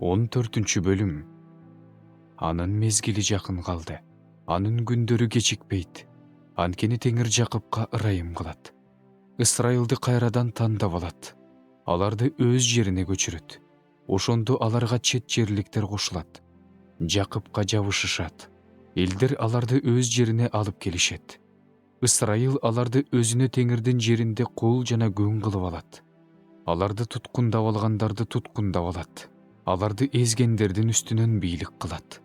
14 бөлүм. Анын мезгили жакын калды. Анын күндөрү кечикпейт. Анткени Теңир Жакыпка ырайым кылат. Ысрайылды кайрадан тандап алат. Аларды өз жерине көчүрөт. Ошондо аларга чет жерликтер кошулат. Жакыпка жабышышат. Элдер аларды өз жерине алып келишет. Ысрайыл аларды өзүнө Теңирдин жеринде кул жана күң кылып алат. Аларды туткундап алгандарды туткундап алат. Аларды эзгендердин үстүнөн бийлик кылат.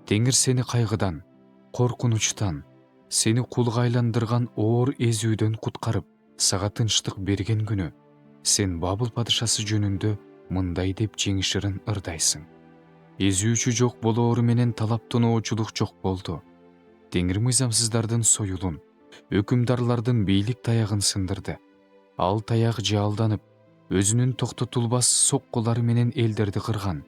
Теңир сени кайгыдан, коркунучтан, сени кулга айландырган оор эзүүдөн куткарып, сага тынчтык берген күнү, сен Бабыл падышасы жөнүндө мындай деп жеңиширин ырдайсың. Эзүүчү жок болоору менен талап тоноочулук жок болду. Теңир мыйзамсыздардын союлун, өкүмдарлардын бийлик таягын сындырды. Ал таяк жаалданып, өзүнүн токтотулбас соккулары менен элдерди кырган.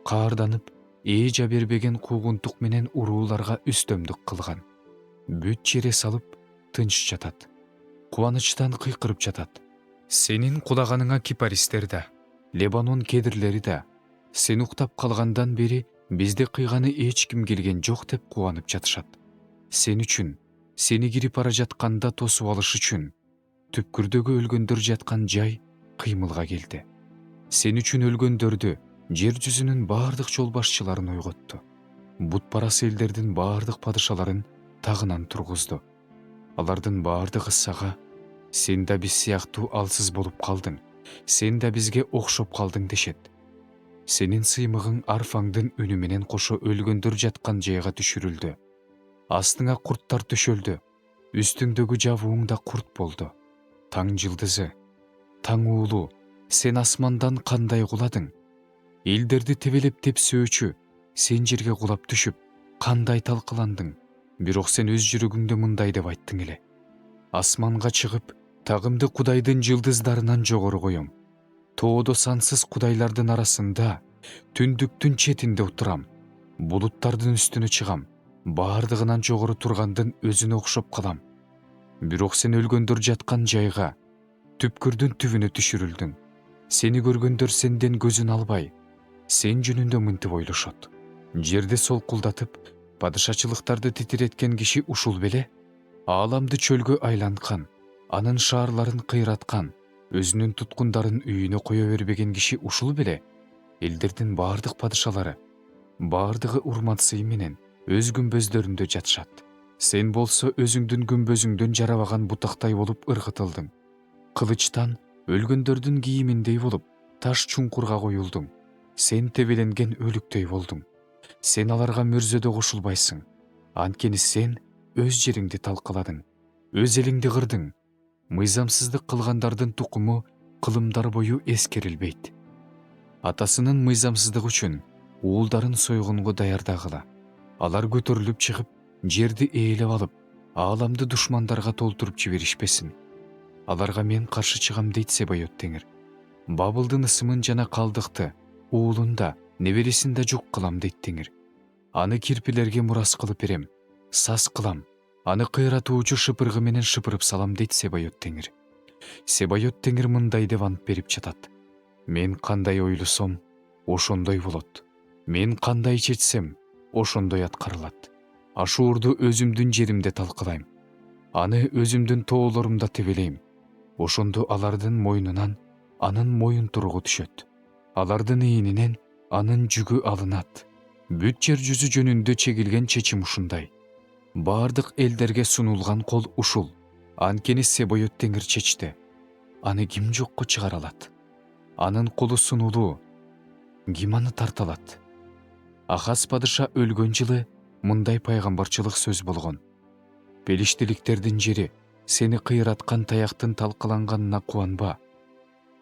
Каарданып, эжа бербеген куугунтук менен урууларга үстөмдүк кылган. Бүт жере салып, тынч жатат. Кубанычтан кыйкырып жатат. Сенин кулаганыңа кипаристер да, Лебанон кедирлери да, сен уктап калгандан бери бизди кыйганы эч ким келген жок деп кубанып жатышат. Сен үчүн, сени кирип бара жатканда тосуп алыш үчүн, түпкүрдөгү өлгөндөр жаткан жай кыймылга келди. Сен үчүн өлгөндөрдү жер жүзүнүн бардык жол башчыларын ойготту. Бутпарас элдердин бардык падышаларын тагынан тургузду. Алардын бардыгы сага: сен да биз сыяктуу алсыз болуп калдың, сен да бизге окшоп калдың дешет. Сенин сыймыгың арфаңдын үнү менен кошо өлгөндөр жаткан жайга түшүрүлдү. Астыңа курттар төшөлдү, үстүңдөгү жабууң да курт болду. Таң жылдызы, таң уулу, сен асмандан кандай куладың? Элдерди тебелеп тепсөөчү, сен жерге кулап түшүп, кандай талкаландың? Бирок сен өз жүрөгүңдө мындай деп айттың эле: асманга чыгып, тагымды Кудайдын жылдыздарынан жогору коем. Тоодо сансыз кудайлардын арасында, түндүктүн четинде отурам. Булуттардын үстүнө чыгам, бардыгынан жогору тургандын өзүнө окшоп калам. Бирок сен өлгөндөр жаткан жайга, түпкүрдүн түбүнө түшүрүлдүң. Сени көргөндөр сенден көзүн албай, сен жөнүндө мынтип ойлошот. Жерди солкулдатып, падышачылыктарды титиреткен киши ушул беле? Ааламды чөлгө айланткан, анын шаарларын кыйраткан, өзүнүн туткундарын үйүнө кое бербеген киши ушул беле? Элдердин бардык падышалары, бардыгы урмат-сый менен өз күмбөздөрүндө жатышат. Сен болсо өзүңдүн күмбөзүңдөн жарабаган бутактай болуп ыргытылдың. Кылычтан өлгөндөрдүн кийиминдей болуп, таш чуңкурга коюлдуң. Сен тебеленген өлүктөй болдуң. Сен аларга мөрзөдө кошулбайсың. Анткени сен өз жериңди талкаладың, өз элиңди кырдың. Мыйзамсыздык кылгандардын тукуму кылымдар бою эскерилбейт. Атасынын мыйзамсыздыгы үчүн уулдарын сойгонго даярдагыла. Алар көтөрүлүп чыгып, жерди ээлеп алып, ааламды душмандарга толтуруп жиберишпесин. Аларга мен каршы чыгам дейт Себайот Теңир. Бабылдын ысымын жана калдыкты, уулун да, небересин да жок кылам дейт Теңир. Аны кирпилерге мурас кылып берем, саз кылам, аны кыйратуучу шыпыргы менен шыпырып салам дейт Себайот Теңир. Себайот Теңир мындай деп ант берип жатат: мен кандай ойлосом, ошондой болот. Мен кандай чечсем, ошондой аткарылат. Ашуурду өзүмдүн жеримде талкалайм. Аны өзүмдүн тоолорумда тебелейм. Ошондо алардын мойнунан анын моюн туругу түшөт. Алардын ийининен анын жүгү алынат. Бүт жер жүзү жөнүндө чегилген чечим ушундай. Бардык элдерге сунулган кол ушул. Анткени Себайот Теңир чечти. Аны ким жокко чыгара алат? Анын колу сунулуу. Ким аны тарта алат? Ахаз падыша өлгөн жылы мындай пайгамбарчылык сөз болгон: Пелиштиликтердин жери, сени кыйраткан таяктын талкаланганына кубанба.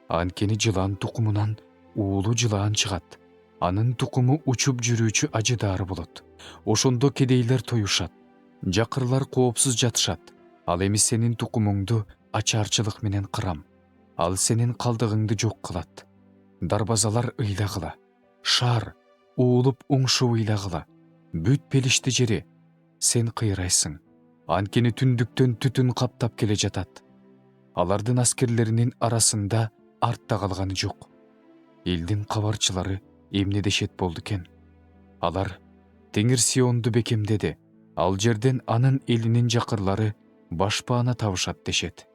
Анткени жылан тукумунан уулу жылаан чыгат. Анын тукуму учуп жүрүүчү ажыдаар болот. Ошондо кедейлер тоюшат, жакырлар коопсуз жатышат. Ал эми сенин тукумуңду ачаарчылык менен кырам. Ал сенин калдыгыңды жок кылат. Дарбазалар ыйлагыла, шаар уулуп уңшуп ыйлагыла. Бүт Пелишти жери, сен кыйрайсың. Анткени түндүктөн түтүн каптап келе жатат. Алардын аскерлеринин арасында артта калганы жок. Элдин кабарчылары эмне дешет болду экен? Алар Теңир Сионду бекемдеди. Ал жерден анын элинин жакырлары башпаана табышат дешет.